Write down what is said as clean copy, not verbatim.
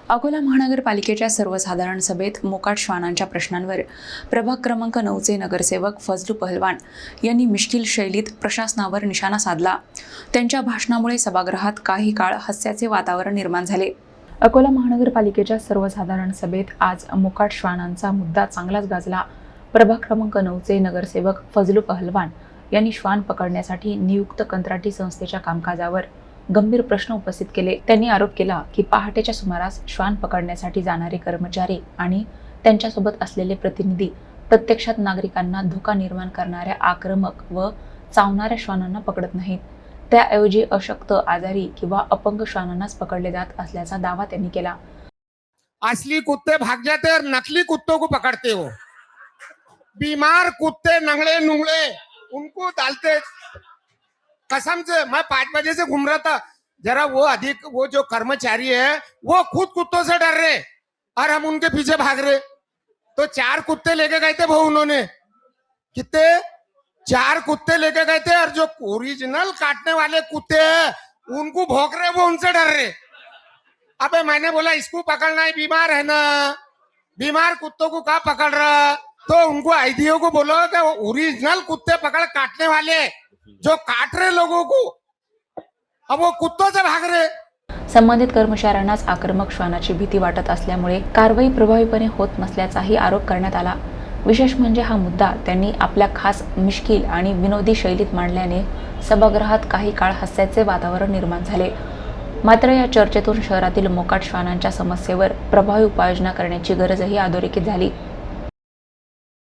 अकोला महानगरपालिकेच्या सर्वसाधारण सभेत मोकाट श्वानांच्या प्रश्नांवर प्रभाग क्रमांक 9चे नगरसेवक फजलू पहलवान यांनी मिश्कील शैलीत प्रशासनावर निशाणा साधला। त्यांच्या भाषणामुळे सभागृहात काही काळ हास्याचे वातावरण निर्माण झाले। अकोला महानगरपालिकेच्या सर्वसाधारण सभेत आज मोकाट श्वानांचा मुद्दा चांगलाच गाजला। प्रभाग क्रमांक 9चे नगरसेवक फजलू पहलवान यांनी श्वान पकडण्यासाठी नियुक्त कंत्राटी संस्थेच्या कामकाजावर गंभीर प्रश्न उपस्थित केले। त्यांनी आरोप केला की पहाटेच्या सुमारास श्वान पकडण्यासाठी जाणारे कर्मचारी आणि त्यांच्यासोबत असलेले प्रतिनिधी प्रत्यक्षात नागरिकांना धोका निर्माण करणाऱ्या आक्रमक व चावणाऱ्या श्वानांना पकडत नाहीत। त्याऐवजी अशक्त, आजारी किंवा अपंग श्वानांनाच पकडले जात असल्याचा दावा त्यांनी केला। असली कुत्ते भाग जाते और नकली कुत्तों को पकड़ते हो। बीमार कुत्ते नंगड़े नुंगड़े उनको डालते। कसम से मैं 5 बजे से घूम रहा था, जरा वो जो कर्मचारी है वो खुद कुत्तों से डर रहे और हम उनके पीछे भाग रहे। तो 4 कुत्ते लेके गए थे भाऊ, उन्होंने कितने 4 कुत्ते लेके गए थे और जो ओरिजिनल काटने वाले कुत्ते हैं उनको भौंक रहे, वो उनसे डर रहे। अबे मैंने बोला इसको पकड़ना है, बीमार है ना, बीमार कुत्तों को कहाँ पकड़ रहा। तो उनको आईडीओ को बोलो कि ओरिजिनल कुत्ते पकड़, काटने वाले जो काट रहे लोगों को, अब वो कुत्तों से भाग रहे। संबंधित कर्मचाऱ्यांनाच आक्रमक श्वानाची भीती वाटत असल्यामुळे कारवाई प्रभावीपणे होत नसल्याचाही आरोप करण्यात आला। विशेष म्हणजे हा मुद्दा त्यांनी आपल्या खास मिश्कील आणि विनोदी शैलीत मांडल्याने सभागृहात काही काळ हास्याचे वातावरण निर्माण झाले। मात्र या चर्चेतून शहरातील मोकाट श्वानांच्या समस्येवर प्रभावी उपाययोजना करण्याची गरजही अधोरेखित झाली।